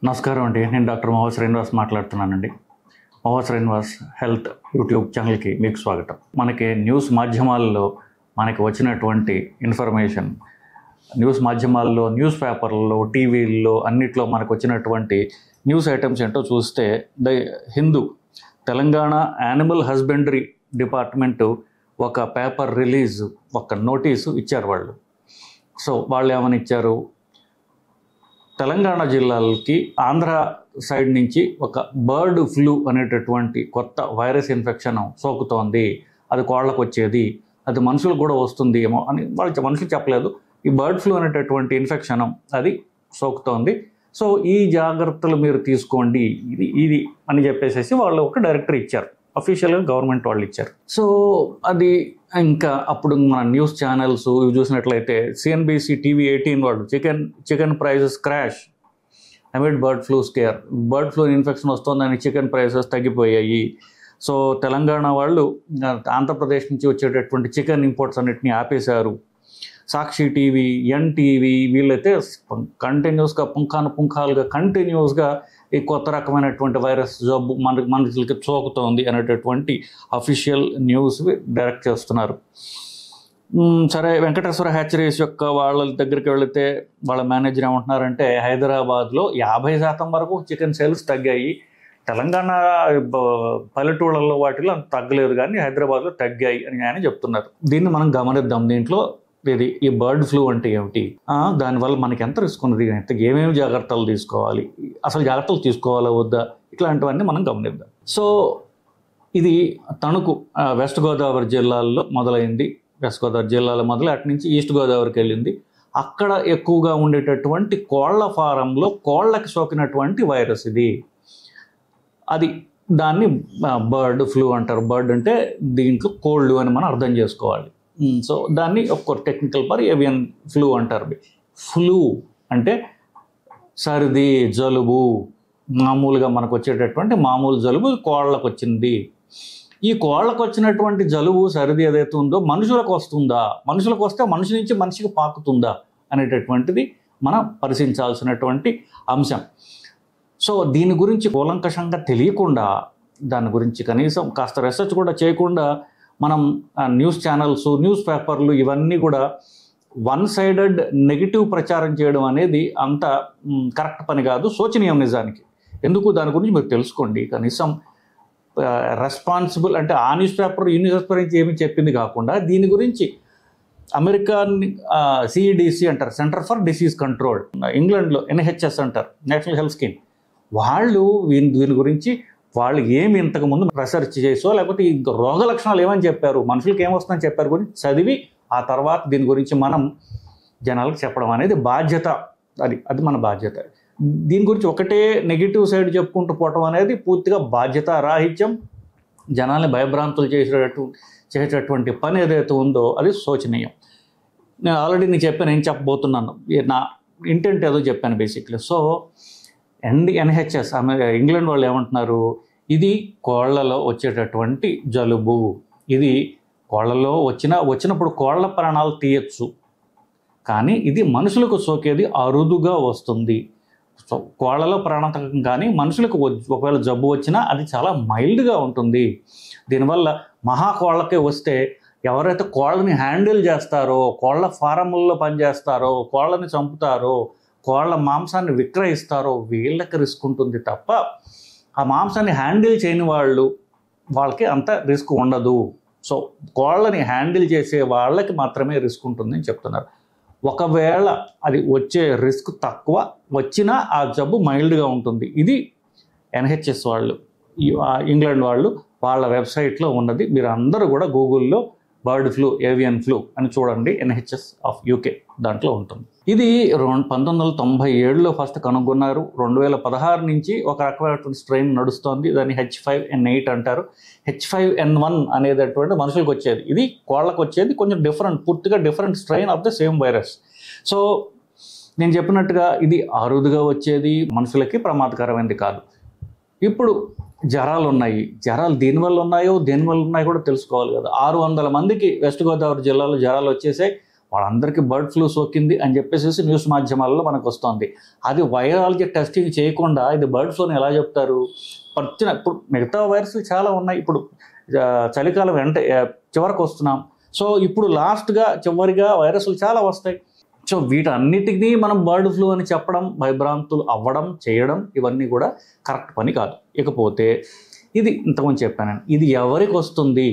నమస్కారం అండి. నేను డాక్టర్ మోహ శ్రీనివాస్ మాట్లాడుతున్నానండి. మోహ శ్రీనివాస్ హెల్త్ యూట్యూబ్ ఛానల్కి మీకు స్వాగతం. మనకి న్యూస్ మాధ్యమాల్లో మనకి వచ్చినటువంటి ఇన్ఫర్మేషన్, న్యూస్ మాధ్యమాల్లో, న్యూస్ పేపర్లలో, టీవీల్లో అన్నిట్లో మనకు వచ్చినటువంటి న్యూస్ ఐటమ్స్ ఏంటో చూస్తే the Hindu Telangana animal husbandry department ఒక పేపర్ రిలీజ్, ఒక నోటీసు ఇచ్చారు వాళ్ళు. సో వాళ్ళు ఏమని ఇచ్చారు, తెలంగాణ జిల్లాలకి ఆంధ్ర సైడ్ నుంచి ఒక బర్డ్ ఫ్లూ అనేటటువంటి కొత్త వైరస్ ఇన్ఫెక్షన్ సోకుతోంది, అది కోళ్ళకు వచ్చేది, అది మనుషులకు కూడా వస్తుంది ఏమో అని వాళ్ళు మనుషులు చెప్పలేదు. ఈ బర్డ్ ఫ్లూ అనేటటువంటి ఇన్ఫెక్షన్ అది సోకుతోంది, సో ఈ జాగ్రత్తలు మీరు తీసుకోండి ఇది అని చెప్పేసి వాళ్ళు ఒక డైరెక్టరీ ఇచ్చారు, అఫీషియల్గా గవర్నమెంట్ వాళ్ళు ఇచ్చారు. సో అది ఇంకా అప్పుడు మన న్యూస్ ఛానల్స్ ఇవి చూసినట్లయితే సిఎన్బిసి టీవీ 18 వాళ్ళు chicken prices crash amid bird flu scare, bird flu infection వస్తుందని చికెన్ ప్రైసెస్ తగ్గిపోయాయి. సో తెలంగాణ వాళ్ళు ఆంధ్రప్రదేశ్ నుంచి వచ్చేటటువంటి చికెన్ ఇంపోర్ట్స్ అన్నిటిని ఆపేశారు. సాక్షి టీవీ, ఎన్టీవీ వీళ్ళైతే కంటిన్యూస్గా పుంఖాలుగా కంటిన్యూస్గా ఈ కొత్త రకమైనటువంటి వైరస్ జబ్బు మనుషులకి సోకుతోంది అనేటటువంటి అఫీషియల్ న్యూస్ డైరెక్ట్ చేస్తున్నారు. సరే, వెంకటేశ్వర హ్యాచరీస్ యొక్క వాళ్ళ దగ్గరికి వెళితే వాళ్ళ మేనేజర్ ఏమంటున్నారంటే హైదరాబాద్లో 50% వరకు చికెన్ సేల్స్ తగ్గాయి, తెలంగాణ పల్లెటూళ్ళల్లో వాటిలో తగ్గలేదు కానీ హైదరాబాద్లో తగ్గాయి అని ఆయన చెప్తున్నారు. దీన్ని మనం గమనిద్దాం. దీంట్లో ఈ బర్డ్ ఫ్లూ అంటే ఏమిటి, దానివల్ల మనకి ఎంత రిస్క్ ఉన్నది, ఏమేమి జాగ్రత్తలు తీసుకోవాలి, అసలు జాగ్రత్తలు తీసుకోవాలా వద్దా, ఇట్లాంటివన్నీ మనం గమనిద్దాం. సో ఇది తణుకు వెస్ట్ గోదావరి జిల్లాల్లో మొదలైంది. వెస్ట్ గోదావరి జిల్లాలో మొదలు అటు నుంచి ఈస్ట్ గోదావరికి వెళ్ళింది. అక్కడ ఎక్కువగా ఉండేటటువంటి కోళ్ల ఫారంలో కోళ్ళకి సోకినటువంటి వైరస్ ఇది. దాన్ని బర్డ్ ఫ్లూ అంటారు. బర్డ్ అంటే దీంట్లో కోళ్ళు అని మనం అర్థం చేసుకోవాలి. సో దాన్ని ఒక టెక్నికల్ పర్ ఏవియన్ ఫ్లూ అంటారు. ఫ్లూ అంటే సర్ది, జలుబు, మామూలుగా మనకు వచ్చేటటువంటి మామూలు జలుబు కోళ్ళకు వచ్చింది. ఈ కోళ్ళకు వచ్చినటువంటి జలుబు, సర్ది ఏదైతే ఉందో మనుషులకు వస్తుందా, మనుషులకు వస్తే మనిషి నుంచి మనిషికి పాకుతుందా అనేటటువంటిది మనం పరిశీలించాల్సినటువంటి అంశం. సో దీని గురించి కూలంకషంగా తెలియకుండా, దాని గురించి కనీసం కాస్త రీసెర్చ్ కూడా చేయకుండా మనం న్యూస్ ఛానల్స్, న్యూస్ పేపర్లు ఇవన్నీ కూడా వన్ సైడెడ్ నెగిటివ్ ప్రచారం చేయడం అనేది అంత కరెక్ట్ పని కాదు, శోచనీయం నిజానికి. ఎందుకు, దాని గురించి మీరు తెలుసుకోండి. కనీసం రెస్పాన్సిబుల్ అంటే ఆ న్యూస్ పేపర్ ఈ న్యూస్ పేపర్ నుంచి ఏమీ చెప్పింది కాకుండా దీని గురించి అమెరికన్ సిఈడిసి అంటారు, సెంటర్ ఫర్ డిసీజ్ కంట్రోల్, ఇంగ్లాండ్లో ఎన్హెచ్ఎస్ అంటారు, నేషనల్ హెల్త్ స్కీమ్, వాళ్ళు దీని గురించి వాళ్ళు ఏమి ఇంతకుముందు రీసెర్చ్ చేసో లేకపోతే ఈ రోగ లక్షణాలు ఏమని చెప్పారు, మనుషులకి ఏమొస్తుందని చెప్పారు గురించి చదివి ఆ తర్వాత దీని గురించి మనం జనాలకు చెప్పడం అనేది బాధ్యత. అది మన బాధ్యత. దీని గురించి ఒకటే నెగిటివ్ సైడ్ చెప్పుకుంటూ పోవటం అనేది పూర్తిగా బాధ్యత రాహిత్యం, జనాల్ని భయభ్రాంతులు చేసేటటువంటి పని ఏదైతే ఉందో అది శోచనీయం. నేను ఆల్రెడీ నేను చెప్పబోతున్నాను, నా ఇంటెంట్ ఏదో చెప్పాను బేసిక్లీ. సో ఎన్హెచ్ఎస్ ఇంగ్లాండ్ వాళ్ళు ఏమంటున్నారు, ఇది కోళ్లలో వచ్చేటటువంటి జలుబు, ఇది కోళ్లలో వచ్చినప్పుడు కోళ్ల ప్రాణాలు తీయచ్చు, కానీ ఇది మనుషులకు సోకేది అరుదుగా వస్తుంది. సో కోళ్లలో ప్రాణాంతకం కానీ మనుషులకు ఒకవేళ జబ్బు వచ్చినా అది చాలా మైల్డ్గా ఉంటుంది. దీనివల్ల కోళ్ళకే వస్తే ఎవరైతే కోళ్ళని హ్యాండిల్ చేస్తారో, కోళ్ల ఫారంల్లో పనిచేస్తారో, కోళ్ళని చంపుతారో, కోళ్ళ మాంసాన్ని విక్రయిస్తారో వీళ్ళకి రిస్క్ ఉంటుంది తప్ప ఆ మాంసాన్ని హ్యాండిల్ చేయని వాళ్ళకి అంత రిస్క్ ఉండదు. సో కోళ్ళని హ్యాండిల్ చేసే వాళ్ళకి మాత్రమే రిస్క్ ఉంటుందని చెప్తున్నారు. ఒకవేళ అది వచ్చే రిస్క్ తక్కువ, వచ్చినా ఆ జబ్బు మైల్డ్గా ఉంటుంది. ఇది ఎన్హెచ్ఎస్ వాళ్ళు, ఇంగ్లాండ్ వాళ్ళు వాళ్ళ వెబ్సైట్లో ఉన్నది. మీరు అందరూ కూడా గూగుల్లో బర్డ్ ఫ్లూ, ఏవియన్ ఫ్లూ అని చూడండి, ఎన్హెచ్ఎస్ ఆఫ్ యూకే దాంట్లో ఉంటుంది. ఇది 1997లో ఫస్ట్ కనుగొన్నారు. 2016 నుంచి ఒక రకమైనటువంటి స్ట్రెయిన్ నడుస్తోంది, దాన్ని H5N8 అంటారు. H5N1 అనేటటువంటి మనుషులకు వచ్చేది, ఇది కోళ్ళకు వచ్చేది, కొంచెం పూర్తిగా different strain of the same virus. So నేను చెప్పినట్టుగా ఇది అరుదుగా వచ్చేది, మనుషులకి ప్రమాదకరమైనది కాదు. ఇప్పుడు జ్వరాలు ఉన్నాయి, జ్వరాలు దేనివల్ల ఉన్నాయో కూడా తెలుసుకోవాలి కదా. 600 మందికి వెస్ట్ గోదావరి జిల్లాలో జ్వరాలు వచ్చేసాయి. వాళ్ళందరికీ బర్డ్ ఫ్లూ సోకింది అని చెప్పేసి న్యూస్ మాధ్యమాల్లో మనకు వస్తుంది. అది వైరాలజీ టెస్టింగ్ చేయకుండా ఇది బర్డ్ ఫ్లూని ఎలా చెప్తారు? ఇప్పుడు మిగతా వైరస్లు చాలా ఉన్నాయి. ఇప్పుడు చలికాలం చివరికి వస్తున్నాం. సో ఇప్పుడు చివరిగా వైరస్లు చాలా వస్తాయి. సో వీటన్నిటినీ మనం బర్డ్ ఫ్లూ అని చెప్పడం, భయభ్రాంతులు అవ్వడం, చేయడం ఇవన్నీ కూడా కరెక్ట్ పని కాదు. ఇకపోతే ఇది ఇంతకుముందు చెప్పాను, ఇది ఎవరికి వస్తుంది?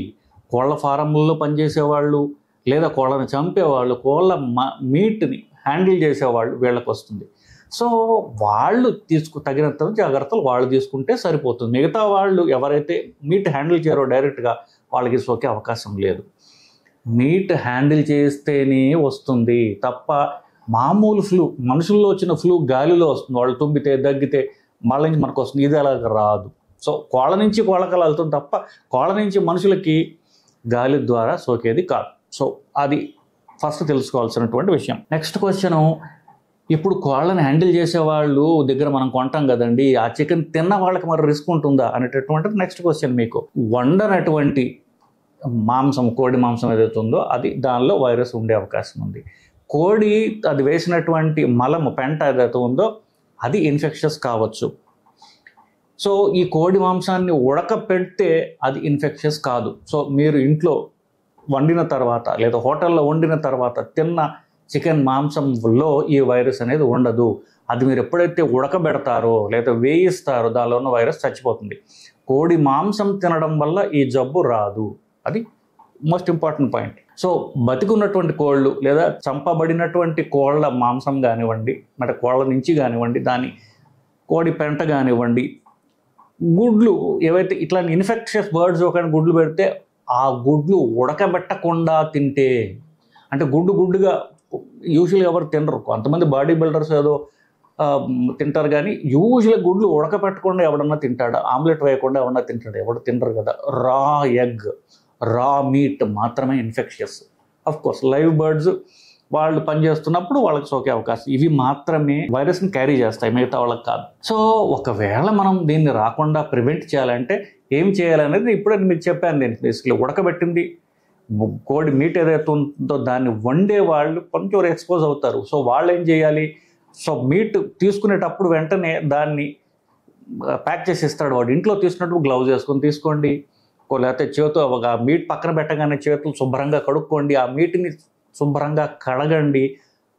కోళ్ళ ఫారంలలో పనిచేసేవాళ్ళు, లేదా కోళ్ళని చంపేవాళ్ళు, కోళ్ళ మీట్ని హ్యాండిల్ చేసేవాళ్ళు, వీళ్ళకి వస్తుంది. సో వాళ్ళు తగినంత జాగ్రత్తలు వాళ్ళు తీసుకుంటే సరిపోతుంది. మిగతా వాళ్ళు ఎవరైతే మీట్ హ్యాండిల్ చేయరో డైరెక్ట్గా వాళ్ళకి సోకే అవకాశం లేదు. మీట్ హ్యాండిల్ చేస్తేనే వస్తుంది తప్ప మామూలు ఫ్లూ, మనుషుల్లో వచ్చిన ఫ్లూ గాలిలో వస్తుంది. వాళ్ళు తుమ్మితే దగ్గితే మళ్ళీ నుంచి మనకు వస్తుంది. ఇది అలాగ రాదు. సో కోళ్ళ నుంచి కోళ్ళకలా వెళ్తుంది తప్ప కోళ్ళ నుంచి మనుషులకి గాలి ద్వారా సోకేది కాదు. సో అది ఫస్ట్ తెలుసుకోవాల్సినటువంటి విషయం. నెక్స్ట్ క్వశ్చను, ఇప్పుడు కోళ్ళని హ్యాండిల్ చేసేవాళ్ళు దగ్గర మనం కొంటాం కదండి, ఆ చికెన్ తిన్న వాళ్ళకి మరి రిస్క్ ఉంటుందా అనేటటువంటిది నెక్స్ట్ క్వశ్చన్. మీకు వండనటువంటి మాంసం, కోడి మాంసం ఏదైతే ఉందో దానిలో వైరస్ ఉండే అవకాశం ఉంది. కోడి అది వేసినటువంటి మలము, పెంట ఏదైతే ఉందో అది ఇన్ఫెక్షస్ కావచ్చు. సో ఈ కోడి మాంసాన్ని ఉడకపెడితే అది ఇన్ఫెక్షస్ కాదు. సో మీరు ఇంట్లో వండిన తర్వాత లేదా హోటల్లో వండిన తర్వాత తిన్న చికెన్ మాంసంలో ఈ వైరస్ అనేది ఉండదు. అది మీరు ఎప్పుడైతే ఉడకబెడతారో లేదా వేయిస్తారో దానిలో ఉన్న వైరస్ చచ్చిపోతుంది. కోడి మాంసం తినడం వల్ల ఈ జబ్బు రాదు. అది మోస్ట్ ఇంపార్టెంట్ పాయింట్. సో బతికున్నటువంటి కోళ్ళు లేదా చంపబడినటువంటి కోళ్ళ మాంసం కానివ్వండి, అంటే కోళ్ళ నుంచి కానివ్వండి, దాని కోడి పెంట కానివ్వండి, గుడ్లు ఏవైతే ఇట్లాంటి ఇన్ఫెక్షస్ బర్డ్స్ ఒకటి గుడ్లు పెడితే ఆ గుడ్లు ఉడకబెట్టకుండా తింటే, అంటే గుడ్డుగా యూజువల్గా ఎవరు తినరు, కొంతమంది బాడీ బిల్డర్స్ ఏదో తింటారు, కానీ యూజువల్గా గుడ్లు ఉడకపెట్టకుండా ఎవడన్నా తింటాడు? ఆమ్లెట్ వేయకుండా ఎవడన్నా తింటాడు? ఎవడు తినరు కదా. రా ఎగ్, రా మీట్ మాత్రమే infectious. Of course live birds వాళ్ళు పనిచేస్తున్నప్పుడు వాళ్ళకి సోకే అవకాశం, ఇవి మాత్రమే వైరస్ని క్యారీ చేస్తాయి, మిగతా వాళ్ళకి కాదు. సో ఒకవేళ మనం దీన్ని రాకుండా ప్రివెంట్ చేయాలంటే ఏం చేయాలనేది ఇప్పుడే మీకు చెప్పాను. నేను బేసిక్లీ ఉడకబెట్టింది కోడి మీట్ ఏదైతే ఉంటుందో దాన్ని వండే వాళ్ళు కొంచెం ఎక్స్పోజ్ అవుతారు. సో వాళ్ళు ఏం చేయాలి? సో మీట్ తీసుకునేటప్పుడు వెంటనే దాన్ని ప్యాక్ చేసి ఇస్తాడు వాడు. ఇంట్లో తీసుకున్నప్పుడు గ్లౌజ్ వేసుకొని తీసుకోండి, లేకపోతే చేతితో ఒక మీట్ పక్కన పెట్టగానే చేతులు శుభ్రంగా కడుక్కోండి. ఆ మీట్ని శుభ్రంగా కడగండి,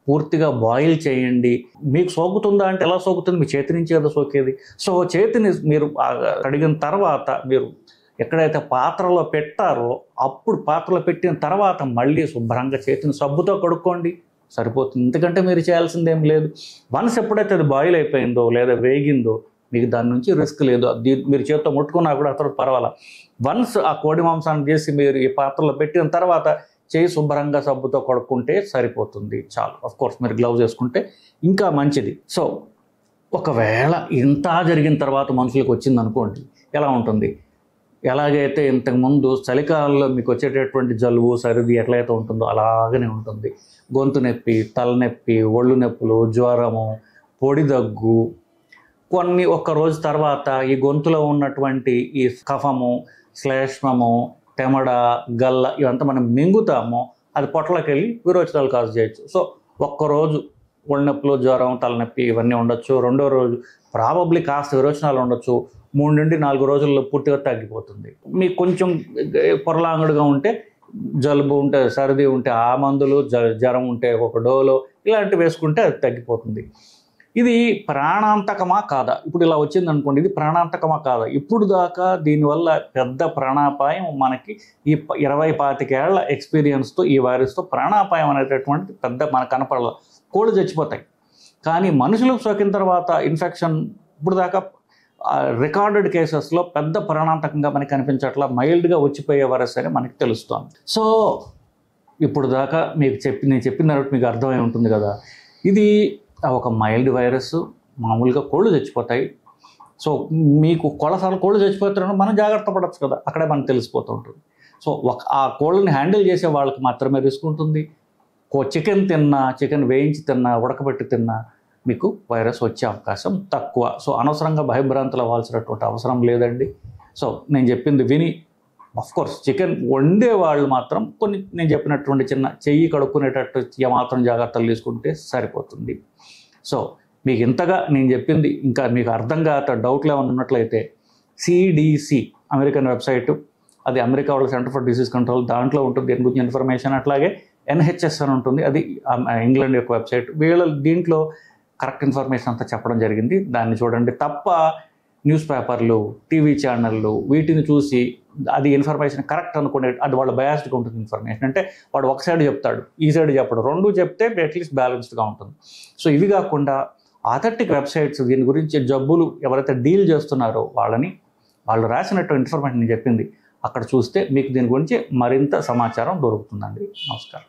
పూర్తిగా బాయిల్ చేయండి. మీకు సోకుతుందా అంటే ఎలా సోకుతుంది? మీ చేతి నుంచి కదా సోకేది. సో చేతిని మీరు కడిగిన తర్వాత మీరు ఎక్కడైతే పాత్రలో పెట్టారో అప్పుడు పాత్రలో పెట్టిన తర్వాత మళ్ళీ శుభ్రంగా చేతిని సబ్బుతో కడుక్కోండి, సరిపోతుంది. ఎందుకంటే మీరు చేయాల్సిందేం లేదు. వన్స్ ఎప్పుడైతే అది బాయిల్ అయిపోయిందో లేదా వేగిందో మీకు దాని నుంచి రిస్క్ లేదు. మీరు చేతితో ముట్టుకున్నా కూడా అతను పర్వాలా. వన్స్ ఆ కోడి మాంసాన్ని చేసి మీరు ఈ పాత్రలో పెట్టిన తర్వాత చేయి శుభ్రంగా సబ్బుతో కడుక్కుంటే సరిపోతుంది, చాలు. కోర్స్ మీరు గ్లౌజ్ వేసుకుంటే ఇంకా మంచిది. సో ఒకవేళ ఇంత జరిగిన తర్వాత మనుషులకు వచ్చింది అనుకోండి, ఎలా ఉంటుంది? ఎలాగైతే ఇంతకుముందు చలికాలంలో మీకు వచ్చేటటువంటి జలుబు, సర్ది ఎట్లయితే ఉంటుందో అలాగనే ఉంటుంది. గొంతు నొప్పి, తలనొప్పి, ఒళ్ళు నొప్పులు, జ్వరము, పొడి దగ్గు, కొన్ని ఒక్క రోజు తర్వాత ఈ గొంతులో ఉన్నటువంటి ఈ కఫము, శ్లేష్మము, తెమడ, గల్ల ఇవంతా మనం మింగుతామో అది పొట్టలోకి వెళ్ళి విరోచనాలు కాజ్ చేయొచ్చు. సో ఒక్కరోజు ఒళ్ళనొప్పులు, జ్వరం, తలనొప్పి ఇవన్నీ ఉండొచ్చు. రెండో రోజు ప్రాబబ్లీ కాస్త విరోచనాలు ఉండొచ్చు. 3 నుండి 4 రోజుల్లో పూర్తిగా తగ్గిపోతుంది. మీకు కొంచెం పొరలాంగుడుగా ఉంటే, జలుబు ఉంటే, సర్ది ఉంటే ఆ మందులు, జ్వరం ఉంటే ఒక డోలో ఇలాంటివి వేసుకుంటే అది తగ్గిపోతుంది. ఇది ప్రాణాంతకమా కాదా? ఇప్పుడు ఇలా వచ్చింది అనుకోండి, ఇది ప్రాణాంతకమా కాదా? ఇప్పుడు దాకా దీనివల్ల పెద్ద ప్రాణాపాయం మనకి ఈ 20-25 ఏళ్ల ఎక్స్పీరియన్స్తో ఈ వైరస్తో ప్రాణాపాయం అనేటటువంటి పెద్ద మనకు కనపడాలి. కోళ్ళు చచ్చిపోతాయి, కానీ మనుషులకు సోకిన తర్వాత ఇన్ఫెక్షన్ ఇప్పుడు దాకా రికార్డెడ్ కేసెస్లో పెద్ద ప్రాణాంతకంగా మనకి కనిపించట్లా, మైల్డ్గా వచ్చిపోయే వైరస్ అని మనకి తెలుస్తోంది. సో ఇప్పుడు దాకా నేను చెప్పిన తర్వాత మీకు అర్థమై ఉంటుంది కదా, ఇది ఒక మైల్డ్ వైరస్, మామూలుగా కోళ్ళు చచ్చిపోతాయి. సో మీకు కొలసార్లు కోళ్ళు చచ్చిపోతారని మనం జాగ్రత్త పడవచ్చు కదా, అక్కడే మనకు తెలిసిపోతూ ఉంటుంది. సో ఆ కోళ్ళని హ్యాండిల్ చేసే వాళ్ళకి మాత్రమే రిస్క్ ఉంటుంది. చికెన్ వేయించి తిన్నా, ఉడకబెట్టి తిన్నా మీకు వైరస్ వచ్చే అవకాశం తక్కువ. సో అనవసరంగా భయభ్రాంతులు అవ్వాల్సినటువంటి అవసరం లేదండి. సో నేను చెప్పింది విని కోర్స్ చికెన్ వండే వాళ్ళు మాత్రం కొన్ని నేను చెప్పినటువంటి చిన్న చెయ్యి కడుక్కునేటట్టు ఏమాత్రం జాగ్రత్తలు తీసుకుంటే సరిపోతుంది. సో మీకు ఇంతగా నేను చెప్పింది ఇంకా మీకు అర్థం కాక డౌట్లు ఏమైనా ఉన్నట్లయితే సిడిసి అమెరికన్ వెబ్సైటు, అది అమెరికా వాళ్ళ సెంటర్ ఫర్ డిసీజ్ కంట్రోల్, దాంట్లో ఉంటుంది దీని గురించి ఇన్ఫర్మేషన్. అట్లాగే ఎన్హెచ్ఎస్ అని ఉంటుంది, అది ఇంగ్లాండ్ యొక్క వెబ్సైట్. దీంట్లో కరెక్ట్ ఇన్ఫర్మేషన్ అంతా చెప్పడం జరిగింది, దాన్ని చూడండి. తప్ప న్యూస్ పేపర్లు, టీవీ ఛానళ్ళు వీటిని చూసి అది ఇన్ఫర్మేషన్ కరెక్ట్ అనుకునే, అది వాళ్ళ బయాస్డ్గా ఉంటుంది ఇన్ఫర్మేషన్. అంటే వాడు ఒక సైడ్ చెప్తాడు, ఈ సైడ్ చెప్పడు, రెండు చెప్తే అట్లీస్ట్ బ్యాలెన్స్డ్గా ఉంటుంది. సో ఇవి కాకుండా అథెంటిక్ వెబ్సైట్స్ దీని గురించి జబ్బులు ఎవరైతే డీల్ చేస్తున్నారో వాళ్ళు రాసినట్టు ఇన్ఫర్మేషన్ నేను చెప్పింది అక్కడ చూస్తే మీకు దీని గురించి మరింత సమాచారం దొరుకుతుందండి. నమస్కారం.